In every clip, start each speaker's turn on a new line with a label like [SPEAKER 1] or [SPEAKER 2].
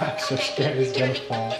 [SPEAKER 1] I'm so scared it's gonna fall.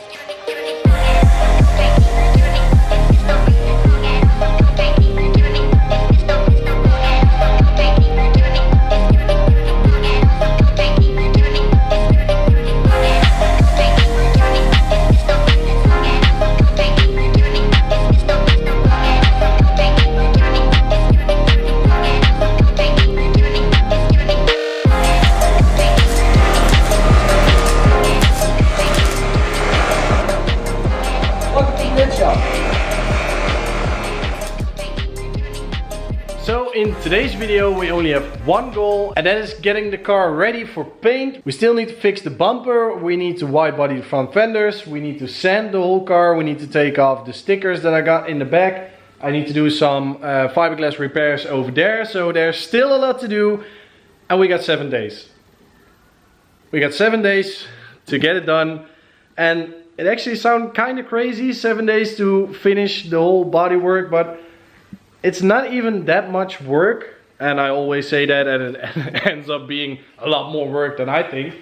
[SPEAKER 1] So in today's video we only have one goal, and that is getting the car ready for paint. We still need to fix the bumper, we need to wide body the front fenders, we need to sand the whole car, we need to take off the stickers that I got in the back. I need to do some fiberglass repairs over there, so there's still a lot to do, and we got 7 days. We got 7 days to get it done, and it actually sounds kind of crazy, 7 days to finish the whole body work, but it's not even that much work, and I always say that, and it ends up being a lot more work than I think.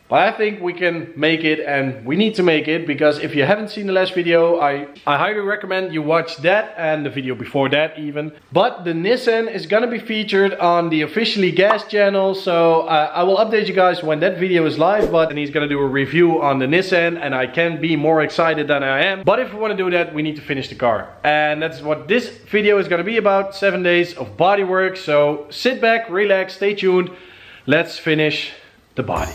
[SPEAKER 1] But I think we can make it, and we need to make it, because if you haven't seen the last video, I highly recommend you watch that and the video before that even. But the Nissan is gonna be featured on the Officially Gas channel, so I will update you guys when that video is live, and he's gonna do a review on the Nissan, and I can't be more excited than I am. But if we wanna do that, we need to finish the car. And that's what this video is gonna be about, 7 days of body work. So sit back, relax, stay tuned. Let's finish the body.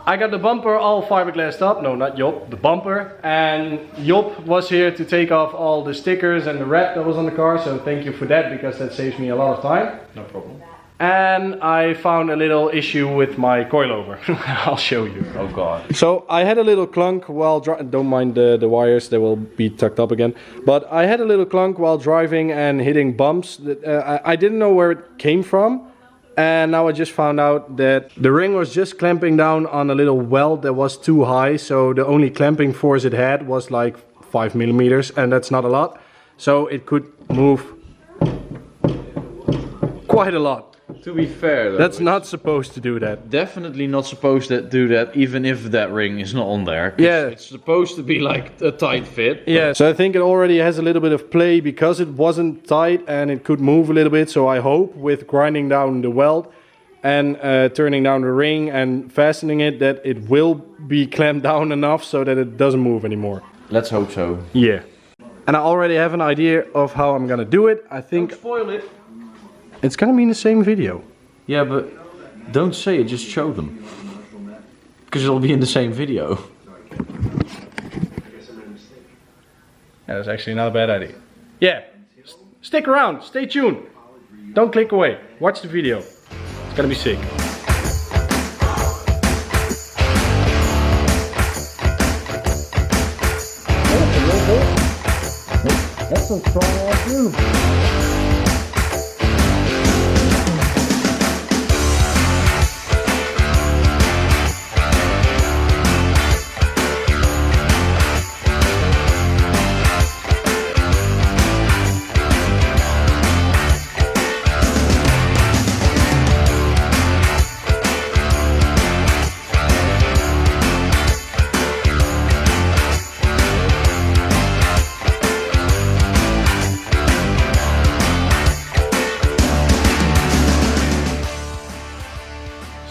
[SPEAKER 1] I got the bumper all fiberglassed up, no not Job, the bumper, and Job was here to take off all the stickers and the wrap that was on the car, so thank you for that, because that saves me a lot of time. No problem. And I found a little issue with my coilover. I'll show you. Oh god. So I had a little clunk while driving, don't mind the wires, they will be tucked up again. But I had a little clunk while driving and hitting bumps. I didn't know where it came from. And now I just found out that the ring was just clamping down on a little weld that was too high. So the only clamping force it had was like 5 millimeters, and that's not a lot. So it could move quite a lot.
[SPEAKER 2] To be fair though,
[SPEAKER 1] that's not supposed to do that.
[SPEAKER 2] Definitely not supposed to do that, even if that ring is not on there.
[SPEAKER 1] Yeah.
[SPEAKER 2] It's supposed to be like a tight fit.
[SPEAKER 1] Yeah, so I think it already has a little bit of play because it wasn't tight and it could move a little bit. So I hope with grinding down the weld and turning down the ring and fastening it, that it will be clamped down enough so that it doesn't move anymore.
[SPEAKER 2] Let's hope so.
[SPEAKER 1] Yeah. And I already have an idea of how I'm gonna do it. I think...
[SPEAKER 2] Don't spoil it.
[SPEAKER 1] It's gonna be in the same video.
[SPEAKER 2] Yeah, but don't say it, just show them. Because it'll be in the same video.
[SPEAKER 1] Yeah, that's actually not a bad idea. Yeah, stick around, stay tuned. Don't click away, watch the video. It's gonna be sick. That's some strong ass move.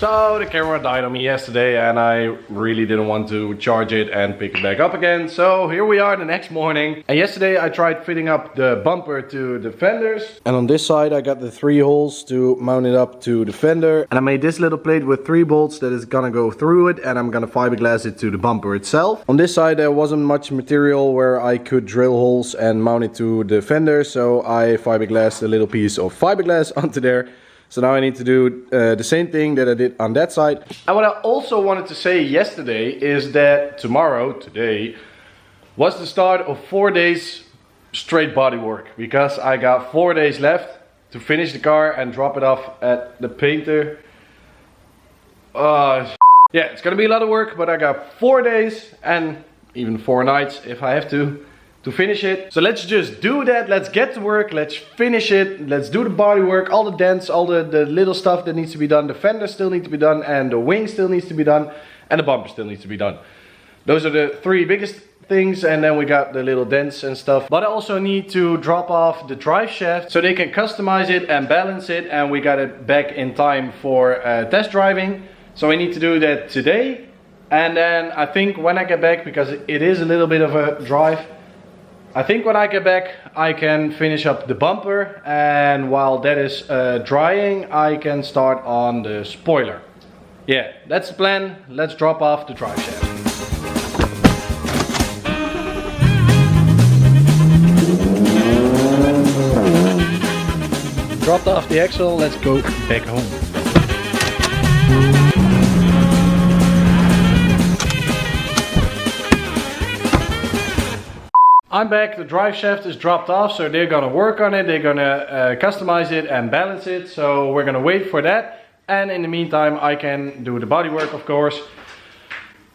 [SPEAKER 1] So the camera died on me yesterday and I really didn't want to charge it and pick it back up again. So here we are the next morning. And yesterday I tried fitting up the bumper to the fenders. And on this side I got the 3 holes to mount it up to the fender. And I made this little plate with 3 bolts that is gonna go through it, and I'm gonna fiberglass it to the bumper itself. On this side there wasn't much material where I could drill holes and mount it to the fender. So I fiberglassed a little piece of fiberglass onto there. So now I need to do the same thing that I did on that side. And what I also wanted to say yesterday is that today, was the start of 4 days straight body work. Because I got 4 days left to finish the car and drop it off at the painter. Yeah, it's gonna be a lot of work, but I got 4 days and even 4 nights if I have to finish it. So let's just do that. Let's get to work. Let's finish it. Let's do the body work, all the dents, all the little stuff that needs to be done. The fender still needs to be done, and the wing still needs to be done, and the bumper still needs to be done. Those are the 3 biggest things, and then we got the little dents and stuff. But I also need to drop off the drive shaft so they can customize it and balance it, and we got it back in time for test driving. So I need to do that today. And then I think when I get back, because it is a little bit of a drive, I think when I get back I can finish up the bumper, and while that is drying I can start on the spoiler. Yeah, that's the plan. Let's drop off the drive shaft. Dropped off the axle, let's go back home. I'm back, the drive shaft is dropped off, so they're gonna work on it, they're gonna customize it and balance it, so we're gonna wait for that. And in the meantime I can do the bodywork, of course,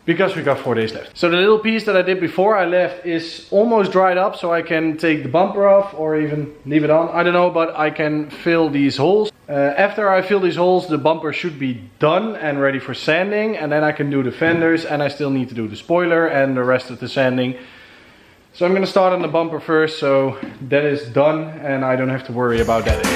[SPEAKER 1] because we got 4 days left. So the little piece that I did before I left is almost dried up, so I can take the bumper off or even leave it on, I don't know, but I can fill these holes. After I fill these holes, the bumper should be done and ready for sanding, and then I can do the fenders, and I still need to do the spoiler and the rest of the sanding. So I'm gonna start on the bumper first, so that is done and I don't have to worry about that anymore.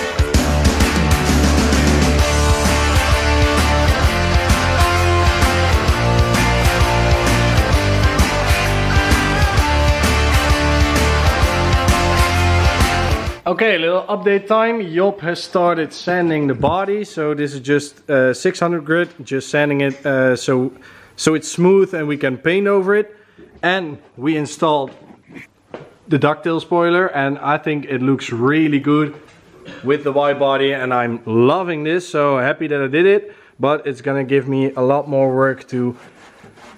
[SPEAKER 1] Okay, a little update time. Job has started sanding the body, so this is just 600 grit, just sanding it so it's smooth and we can paint over it. And we installed the ducktail spoiler, and I think it looks really good with the wide body, and I'm loving this, so happy that I did it. But it's gonna give me a lot more work to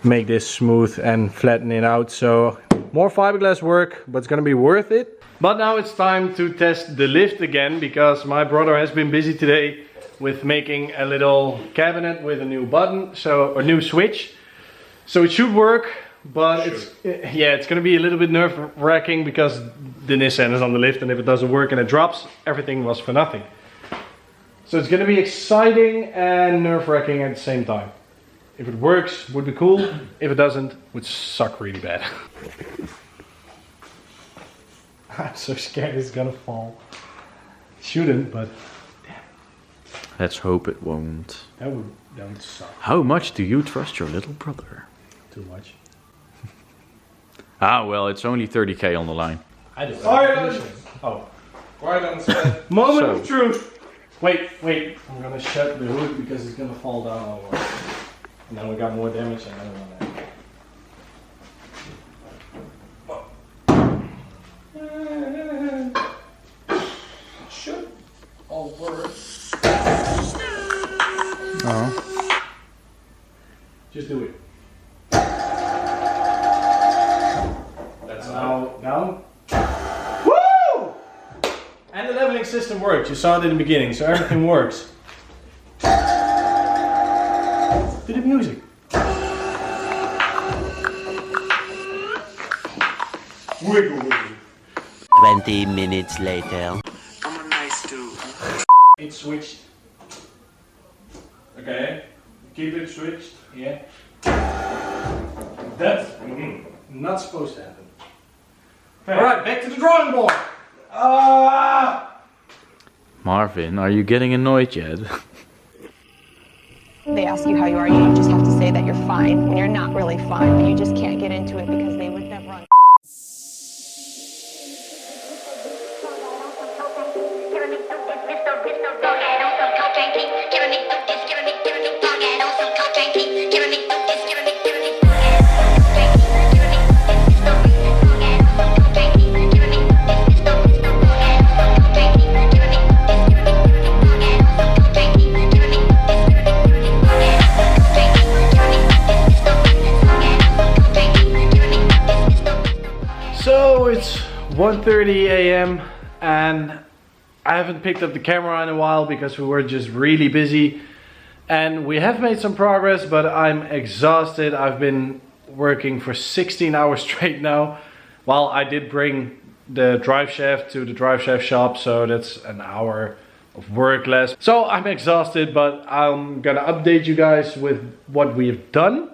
[SPEAKER 1] make this smooth and flatten it out, so more fiberglass work, but it's gonna be worth it. But now it's time to test the lift again, because my brother has been busy today with making a little cabinet with a new button, so a new switch, so it should work. But it's gonna be a little bit nerve-wracking because the Nissan is on the lift, and if it doesn't work and it drops, everything was for nothing. So it's gonna be exciting and nerve-wracking at the same time. If it works, would be cool. If it doesn't, would suck really bad. I'm so scared it's gonna fall. It shouldn't, but damn.
[SPEAKER 2] Let's hope it won't.
[SPEAKER 1] That would suck.
[SPEAKER 2] How much do you trust your little brother?
[SPEAKER 1] Too much.
[SPEAKER 2] Ah, well, it's only 30k on the line.
[SPEAKER 1] I do. Oh. Right on the spot. Moment of truth. Wait. I'm gonna shut the hood because it's gonna fall down all over. And then we got more damage and I don't want that. Should all work.
[SPEAKER 2] Oh.
[SPEAKER 1] Just do it. That's now down. Woo! And the leveling system works. You saw it in the beginning, so everything works. To the music. Wiggle, wiggle.
[SPEAKER 3] 20 minutes later.
[SPEAKER 4] I'm a nice dude.
[SPEAKER 1] It's switched. Okay. Keep it switched. Yeah. That's not supposed to happen. Alright, back to the drawing board.
[SPEAKER 2] Marvin, are you getting annoyed yet?
[SPEAKER 5] They ask you how you are, you just have to say that you're fine when you're not really fine, but you just can't get into it because they would never understand.
[SPEAKER 1] So it's 1:30 a.m. and I haven't picked up the camera in a while because we were just really busy. And we have made some progress, but I'm exhausted. I've been working for 16 hours straight now. Well, I did bring the drive shaft to the drive shaft shop, so that's an hour of work less. So I'm exhausted, but I'm gonna update you guys with what we've done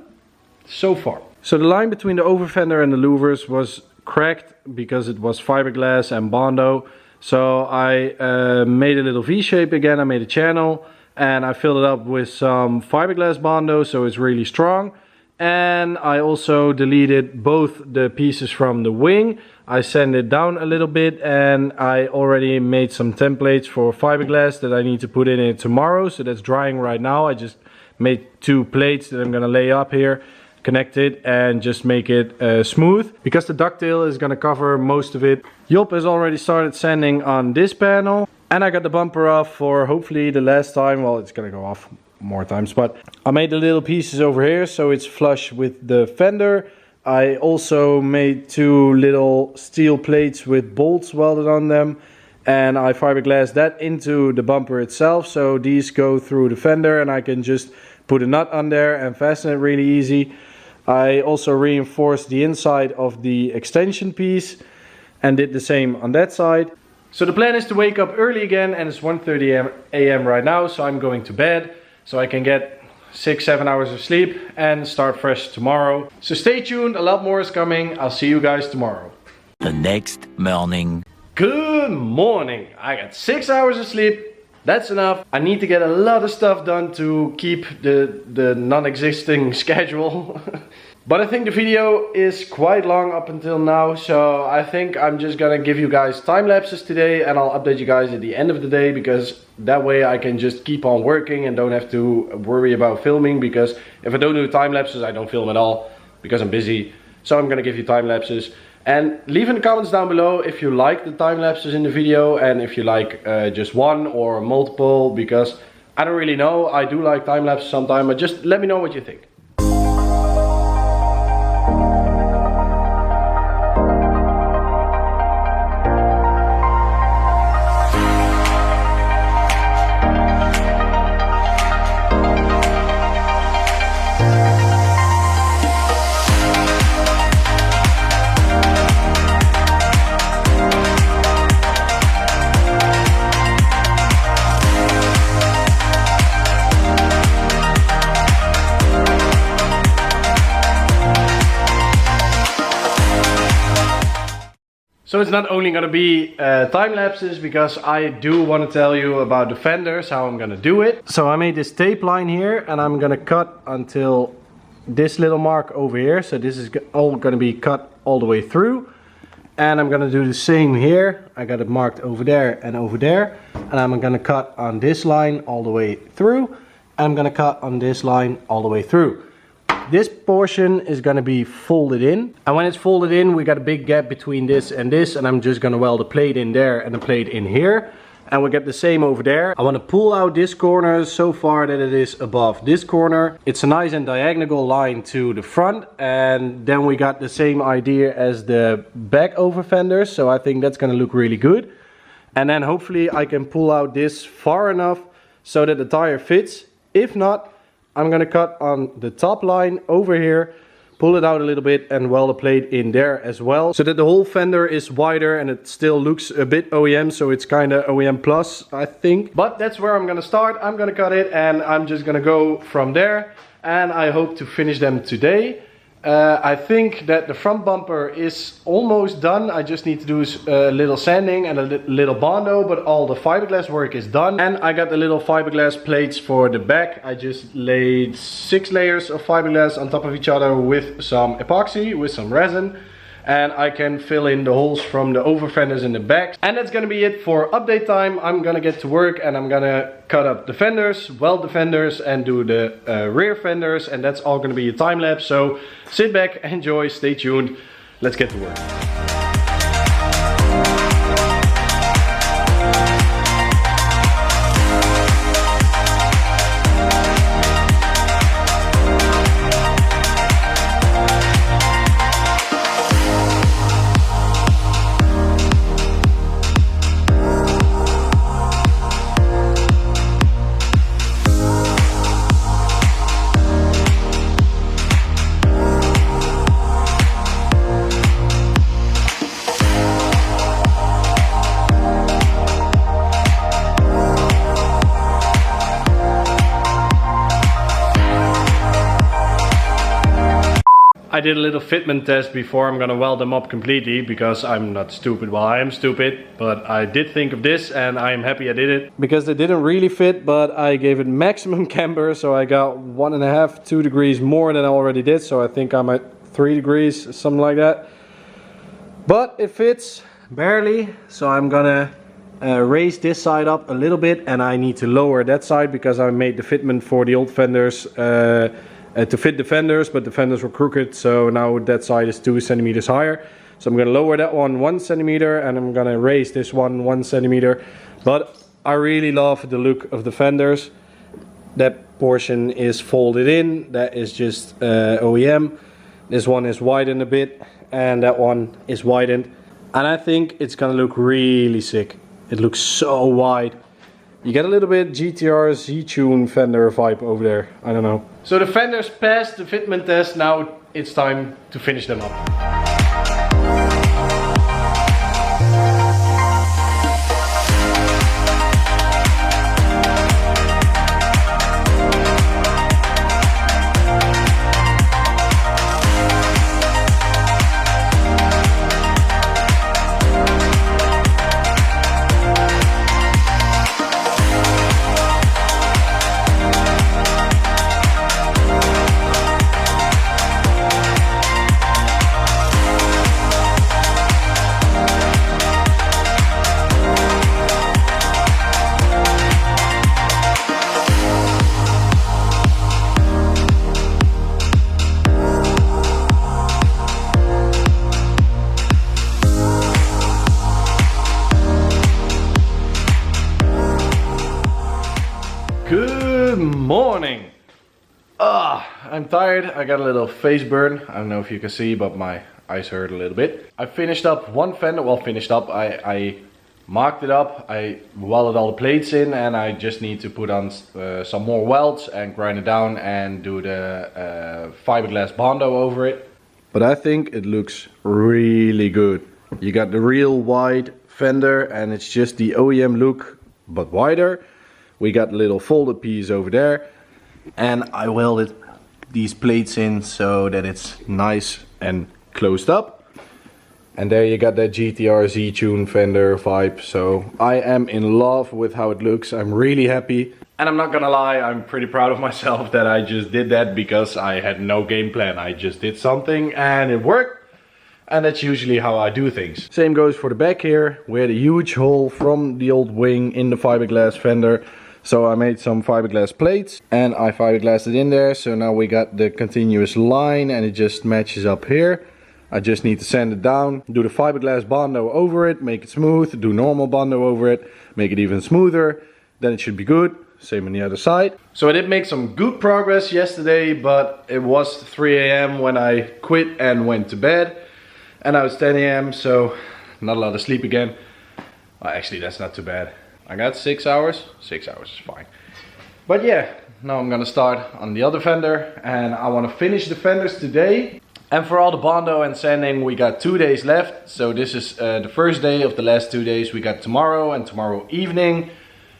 [SPEAKER 1] so far. So the line between the over fender and the louvers was cracked because it was fiberglass and Bondo. So I made a little V shape again. I made a channel and I filled it up with some fiberglass Bondo, so it's really strong. And I also deleted both the pieces from the wing. I sanded it down a little bit and I already made some templates for fiberglass that I need to put in it tomorrow. So that's drying right now. I just made 2 plates that I'm gonna lay up here, connect it and just make it smooth. Because the ducktail is gonna cover most of it. Job has already started sanding on this panel. And I got the bumper off for hopefully the last time. Well, it's gonna go off more times, but I made the little pieces over here so it's flush with the fender. I also made 2 little steel plates with bolts welded on them, and I fiberglassed that into the bumper itself, so these go through the fender and I can just put a nut on there and fasten it really easy. I also reinforced the inside of the extension piece and did the same on that side. So the plan is to wake up early again, and it's 1:30 a.m. right now, so I'm going to bed so I can get 6-7 hours of sleep and start fresh tomorrow. So stay tuned, a lot more is coming. I'll see you guys tomorrow.
[SPEAKER 3] The next morning.
[SPEAKER 1] Good morning. I got 6 hours of sleep. That's enough. I need to get a lot of stuff done to keep the non-existing schedule. But I think the video is quite long up until now, so I think I'm just gonna give you guys time lapses today and I'll update you guys at the end of the day, because that way I can just keep on working and don't have to worry about filming, because if I don't do time lapses I don't film at all because I'm busy. So I'm gonna give you time lapses. And leave in the comments down below if you like the time lapses in the video and if you like just one or multiple, because I don't really know. I do like time lapses sometimes, but just let me know what you think. So it's not only going to be time lapses, because I do want to tell you about the fenders, how I'm going to do it. So I made this tape line here and I'm going to cut until this little mark over here. So this is all going to be cut all the way through. And I'm going to do the same here. I got it marked over there and over there. And I'm going to cut on this line all the way through. I'm going to cut on this line all the way through. This portion is going to be folded in, and when it's folded in we got a big gap between this, and I'm just going to weld a plate in there and a plate in here, and we get the same over there. I want to pull out this corner so far that it is above this corner. It's a nice and diagonal line to the front, and then we got the same idea as the back over fenders, so I think that's going to look really good. And then hopefully I can pull out this far enough so that the tire fits. If not, I'm gonna cut on the top line over here, pull it out a little bit and weld a plate in there as well, so that the whole fender is wider and it still looks a bit OEM, so it's kind of OEM plus, I think. But that's where I'm gonna start. I'm gonna cut it and I'm just gonna go from there, and I hope to finish them today. I think that the front bumper is almost done. I just need to do a little sanding and a little Bondo, but all the fiberglass work is done. And I got the little fiberglass plates for the back. I just laid 6 layers of fiberglass on top of each other with some epoxy, with some resin. And I can fill in the holes from the over fenders in the back. And that's gonna be it for update time. I'm gonna get to work and I'm gonna cut up the fenders, weld the fenders and do the rear fenders, and that's all gonna be a time lapse. So sit back, enjoy, stay tuned. Let's get to work. I did a little fitment test before I'm gonna weld them up completely, because I'm not stupid. Well, I am stupid, but I did think of this and I'm happy I did it. Because they didn't really fit, but I gave it maximum camber, so I got 1.5, 2 degrees more than I already did. So I think I'm at 3 degrees, something like that. But it fits barely, so I'm gonna raise this side up a little bit, and I need to lower that side because I made the fitment for the old fenders to fit the fenders, but the fenders were crooked, so now that side is 2 centimeters higher. So I'm gonna lower that one 1 centimeter, and I'm gonna raise this one 1 centimeter. But I really love the look of the fenders. That portion is folded in, that is just OEM. This one is widened a bit, and that one is widened. And I think it's gonna look really sick. It looks so wide. You get a little bit GTR Z-Tune fender vibe over there. I don't know. So the fenders passed the fitment test. Now it's time to finish them up. Good morning. I'm tired. I got a little face burn. I don't know if you can see, but my eyes hurt a little bit. I finished up one fender. Well, finished up. I marked it up. I welded all the plates in, and I just need to put on some more welds and grind it down and do the fiberglass bondo over it. But I think it looks really good. You got the real wide fender, and it's just the OEM look, but wider. We got a little folded piece over there, and I welded these plates in so that it's nice and closed up. And there you got that GTR Z-Tune fender vibe. So I am in love with how it looks. I'm really happy. And I'm not gonna lie, I'm pretty proud of myself that I just did that, because I had no game plan. I just did something and it worked. And that's usually how I do things. Same goes for the back here. We had a huge hole from the old wing in the fiberglass fender. So I made some fiberglass plates and I fiberglassed it in there. So now we got the continuous line and it just matches up here. I just need to sand it down, do the fiberglass bondo over it, make it smooth, do normal bondo over it, make it even smoother. Then it should be good. Same on the other side. So I did make some good progress yesterday, but it was 3 AM when I quit and went to bed. And now it's 10 AM, so not a lot of sleep again. Well, actually, that's not too bad. I got 6 hours. 6 hours is fine. But yeah, now I'm gonna start on the other fender, and I want to finish the fenders today. And for all the bondo and sanding, we got 2 days left. So this is the first day of the last 2 days. We got tomorrow and tomorrow evening.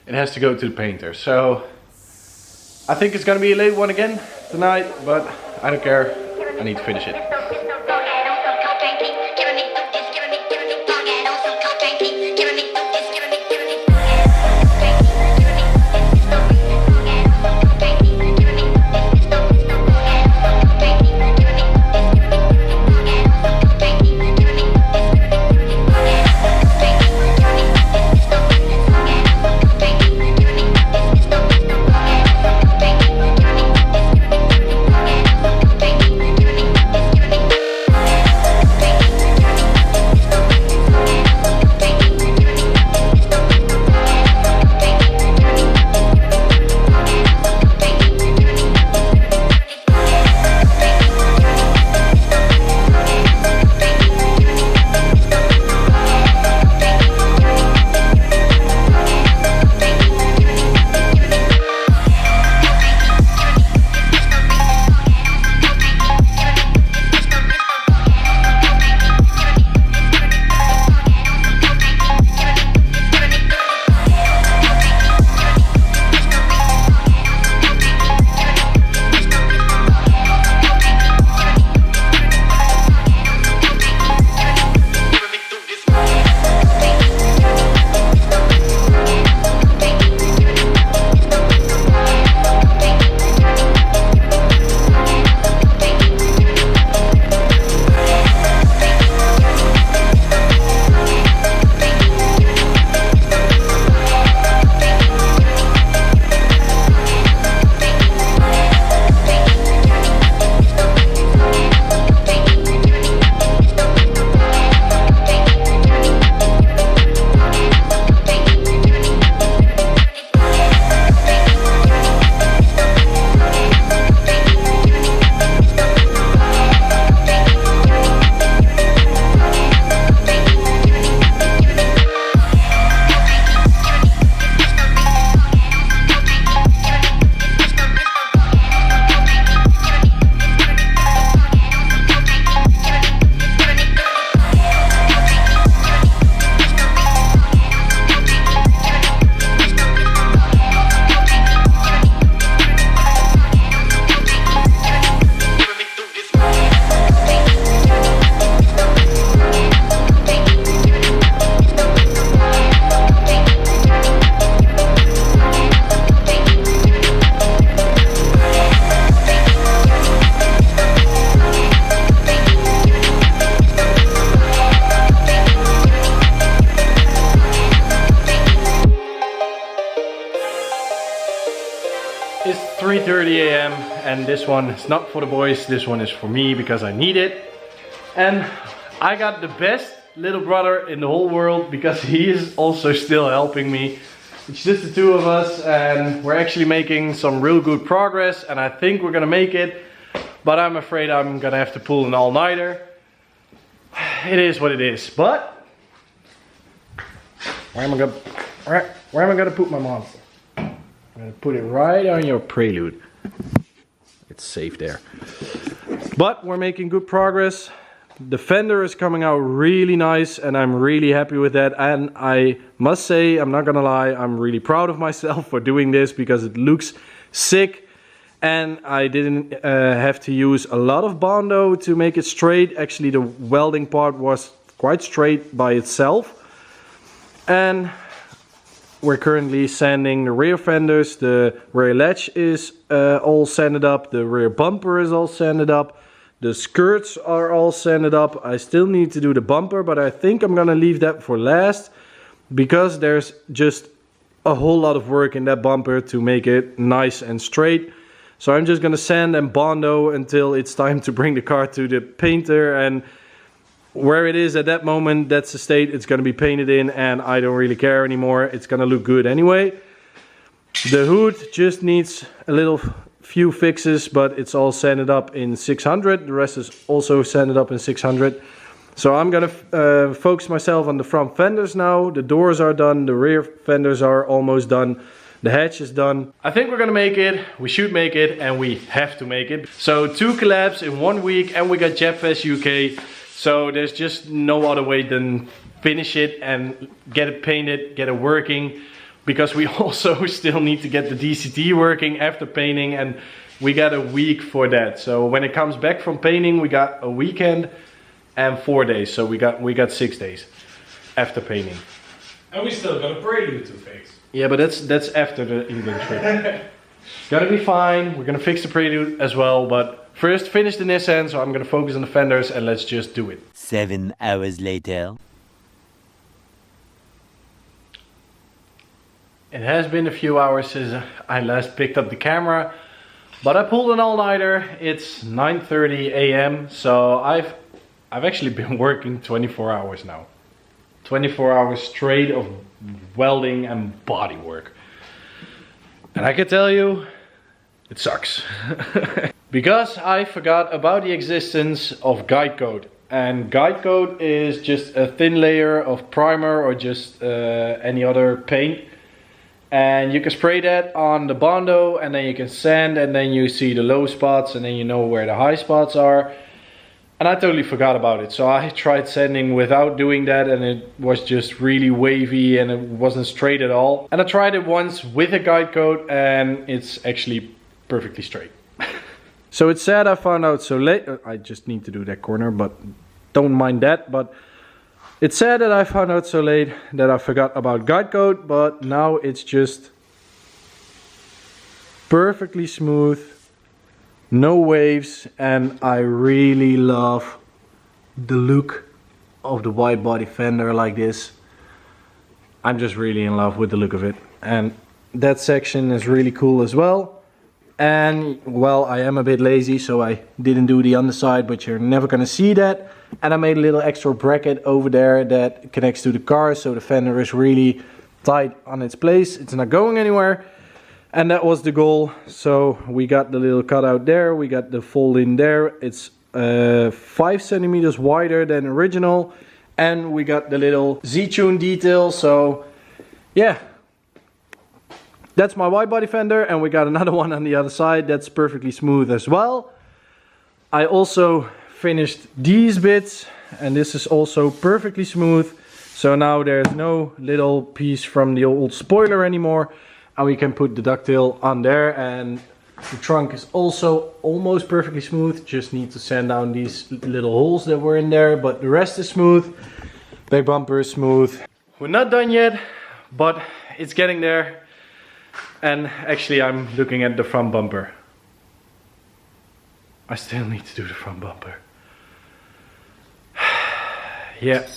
[SPEAKER 1] It has to go to the painter. So I think it's gonna be a late one again tonight, but I don't care. I need to finish it. 3:30 a.m. and this one is not for the boys, this one is for me because I need it. And I got the best little brother in the whole world because he is also still helping me. It's just the two of us and we're actually making some real good progress and I think we're gonna make it, but I'm afraid I'm gonna have to pull an all-nighter. It is what it is, but where am I gonna put my monster? I'm gonna put it right on your prelude. It's safe there. But we're making good progress. The fender is coming out really nice and I'm really happy with that. And I must say, I'm not gonna lie, I'm really proud of myself for doing this because it looks sick. And I didn't have to use a lot of Bondo to make it straight. Actually, the welding part was quite straight by itself. And we're currently sanding the rear fenders. The rear latch is all sanded up. The rear bumper is all sanded up. The skirts are all sanded up. I still need to do the bumper, but I think I'm gonna leave that for last because there's just a whole lot of work in that bumper to make it nice and straight. So I'm just gonna sand and Bondo until it's time to bring the car to the painter, and where it is at that moment, that's the state it's gonna be painted in, and I don't really care anymore. It's gonna look good anyway. The hood just needs a few fixes, but it's all sanded up in 600. The rest is also sanded up in 600. So I'm gonna focus myself on the front fenders now. The doors are done, the rear fenders are almost done. The hatch is done. I think we're gonna make it, we should make it, and we have to make it. So 2 collabs in 1 week and we got JetFest UK. So there's just no other way than finish it and get it painted, get it working. Because we also still need to get the DCT working after painting and we got a week for that. So when it comes back from painting, we got a weekend and 4 days. So we got 6 days after painting.
[SPEAKER 4] And we still got a prelude to fix.
[SPEAKER 1] Yeah, but that's after the England trip. Gonna be fine. We're gonna fix the prelude as well, but first finish the Nissan, so I'm gonna focus on the fenders and let's just do it.
[SPEAKER 3] 7 hours later.
[SPEAKER 1] It has been a few hours since I last picked up the camera, but I pulled an all-nighter. It's 9:30 a.m. so I've actually been working 24 hours now. 24 hours straight of welding and body work. And I can tell you, it sucks. Because I forgot about the existence of guide coat. And guide coat is just a thin layer of primer or just any other paint. And you can spray that on the Bondo and then you can sand and then you see the low spots and then you know where the high spots are. And I totally forgot about it. So I tried sanding without doing that and it was just really wavy and it wasn't straight at all. And I tried it once with a guide coat and it's actually perfectly straight. So it's sad I found out so late. I just need to do that corner, but don't mind that. But it's sad that I found out so late that I forgot about guide coat, but now it's just perfectly smooth. No waves, and I really love the look of the wide body fender like this. I'm just really in love with the look of it, and that section is really cool as well. And well, I am a bit lazy, so I didn't do the underside, but you're never gonna see that. And I made a little extra bracket over there that connects to the car, so the fender is really tight on its place. It's not going anywhere. And that was the goal. So we got the little cutout there, we got the fold in there. It's 5 centimeters wider than original, and we got the little Z-tune detail. So yeah, that's my wide body fender, and we got another one on the other side that's perfectly smooth as well. I also finished these bits, and this is also perfectly smooth. So now there's no little piece from the old spoiler anymore. And we can put the ducktail on there, and the trunk is also almost perfectly smooth. Just need to sand down these little holes that were in there, but the rest is smooth. Back bumper is smooth. We're not done yet, but it's getting there. And actually I'm looking at the front bumper. I still need to do the front bumper. Yeah.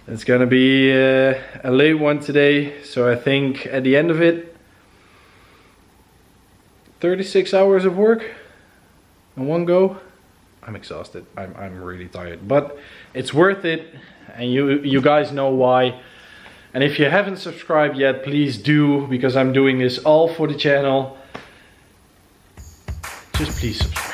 [SPEAKER 1] It's gonna be a late one today, so I think at the end of it 36 hours of work in one go. I'm exhausted. I'm really tired, but it's worth it, and you guys know why. And if you haven't subscribed yet, please do, because I'm doing this all for the channel. Just please subscribe.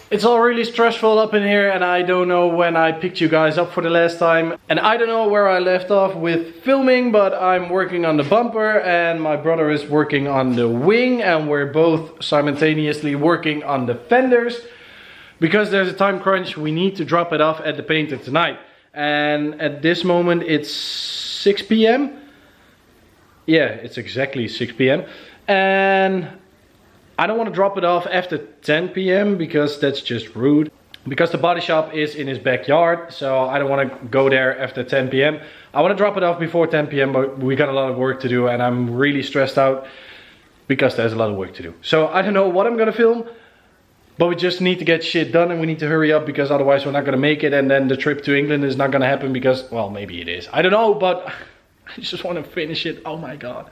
[SPEAKER 1] It's all really stressful up in here, and I don't know when I picked you guys up for the last time. And I don't know where I left off with filming, but I'm working on the bumper and my brother is working on the wing, and we're both simultaneously working on the fenders. Because there's a time crunch, we need to drop it off at the painter tonight. And at this moment it's 6 p.m. Yeah, it's exactly 6 p.m. And I don't want to drop it off after 10 p.m. because that's just rude. Because the body shop is in his backyard, so I don't want to go there after 10 p.m. I want to drop it off before 10 p.m. but we got a lot of work to do and I'm really stressed out because there's a lot of work to do. So I don't know what I'm gonna film, but we just need to get shit done and we need to hurry up because otherwise we're not gonna make it, and then the trip to England is not gonna happen because, well, maybe it is. I don't know, but I just want to finish it. Oh my god.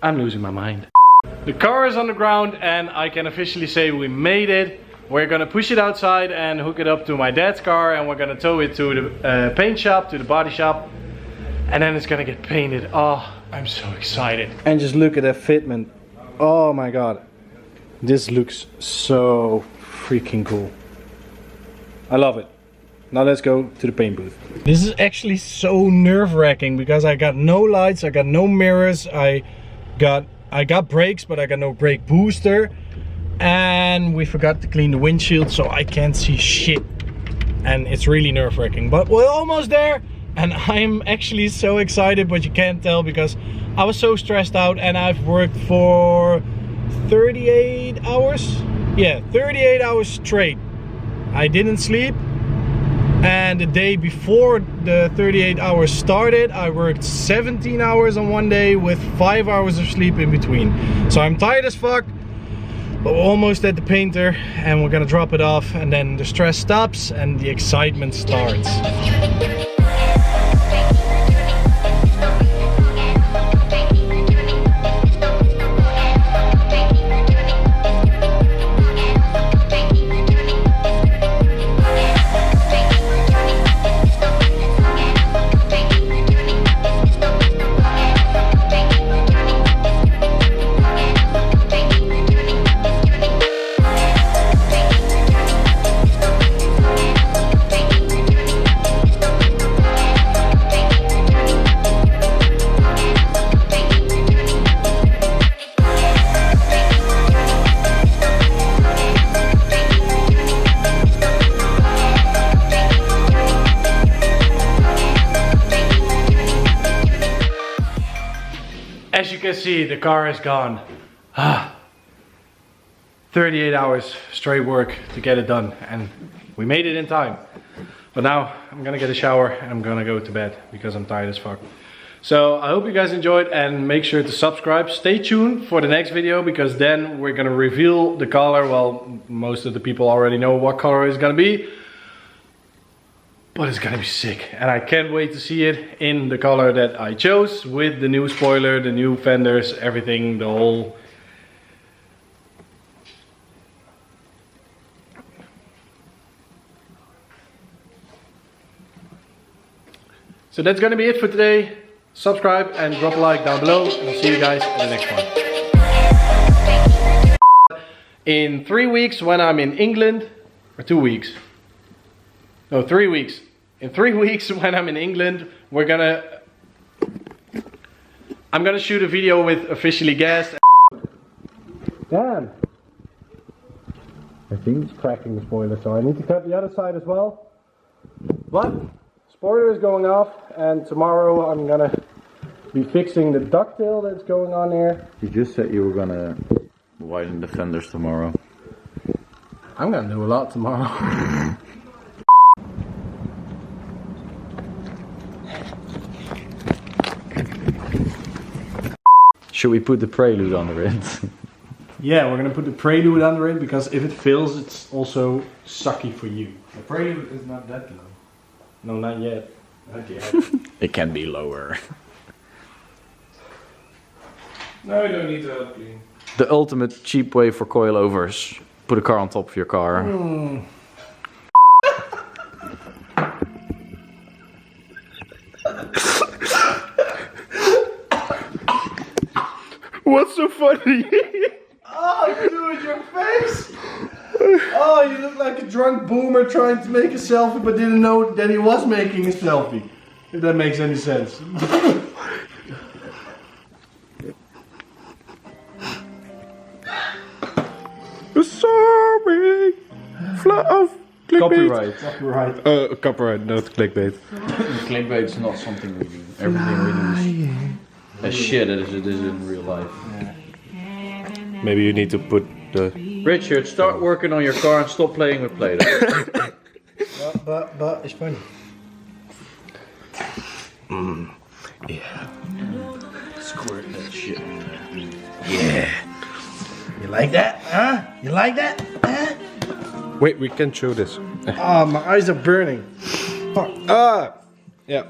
[SPEAKER 1] I'm losing my mind. The car is on the ground and I can officially say we made it. We're gonna push it outside and hook it up to my dad's car, and we're gonna tow it to the paint shop, to the body shop, and then it's gonna get painted. Oh, I'm so excited. And just look at that fitment. Oh my god. This looks so freaking cool. I love it. Now let's go to the paint booth. This is actually so nerve-wracking because I got no lights, I got no mirrors, I got brakes, but I got no brake booster, and we forgot to clean the windshield, so I can't see shit, and it's really nerve-wracking. But we're almost there, and I'm actually so excited, but you can't tell because I was so stressed out, and I've worked for 38 hours. Yeah, 38 hours straight. I didn't sleep. And the day before the 38 hours started, I worked 17 hours on one day with 5 hours of sleep in between. So I'm tired as fuck, but we're almost at the painter and we're gonna drop it off, and then the stress stops and the excitement starts. As you can see, the car is gone. 38 hours straight work to get it done, and we made it in time. But now I'm gonna get a shower and I'm gonna go to bed because I'm tired as fuck. So I hope you guys enjoyed, and make sure to subscribe. Stay tuned for the next video because then we're gonna reveal the color. Well, most of the people already know what color it's gonna be, but it's gonna be sick, and I can't wait to see it in the color that I chose, with the new spoiler, the new fenders, everything, the whole... So that's gonna be it for today. Subscribe and drop a like down below, and I'll see you guys in the next one. In 3 weeks when I'm in England, or 2 weeks, no, 3 weeks. In 3 weeks when I'm in England, I'm gonna shoot a video with officially gassed. Damn. I think it's cracking the spoiler, so I need to cut the other side as well. But spoiler is going off, and tomorrow I'm gonna be fixing the ducktail that's going on there.
[SPEAKER 2] You just said you were gonna widen the fenders tomorrow.
[SPEAKER 1] I'm gonna do a lot tomorrow.
[SPEAKER 2] Should we put the prelude under it?
[SPEAKER 1] Yeah, we're gonna put the prelude under it because if it fails, it's also sucky for you.
[SPEAKER 4] The prelude is not that low.
[SPEAKER 1] No, not yet.
[SPEAKER 4] Not yet.
[SPEAKER 2] It can be lower.
[SPEAKER 4] No, you don't need to help clean.
[SPEAKER 2] The ultimate cheap way for coilovers. Put a car on top of your car.
[SPEAKER 1] What's so funny? Oh, you do it your face! Oh, you look like a drunk boomer trying to make a selfie but didn't know that he was making a selfie. If that makes any sense.
[SPEAKER 6] Sorry.
[SPEAKER 2] Copyright.
[SPEAKER 1] Copyright.
[SPEAKER 6] Copyright, not clickbait.
[SPEAKER 2] Clickbait is not something we do. Everything we do is as shit as it is in real life.
[SPEAKER 6] Maybe you need to put the...
[SPEAKER 2] Richard, start working on your car and stop playing with Play-Doh.
[SPEAKER 1] But it's funny.
[SPEAKER 6] Yeah.
[SPEAKER 2] Squirt that shit in there.
[SPEAKER 6] Yeah.
[SPEAKER 1] You like that? Huh? You like that? Huh?
[SPEAKER 6] Wait, we can show this.
[SPEAKER 1] Oh, my eyes are burning. Fuck.
[SPEAKER 6] Ah! Yeah.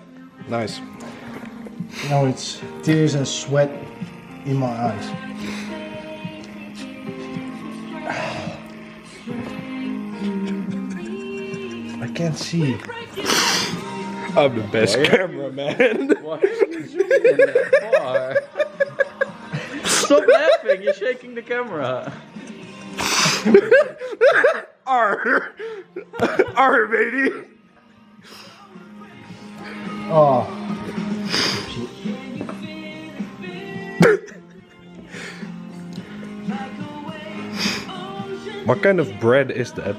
[SPEAKER 6] Nice.
[SPEAKER 1] Now it's tears and sweat in my eyes. I can't see.
[SPEAKER 6] I'm the best cameraman.
[SPEAKER 2] Why are you zooming in that far? Stop laughing, you're shaking the camera.
[SPEAKER 6] Arr! Arr, baby!
[SPEAKER 1] Oh.
[SPEAKER 6] What kind of bread is that?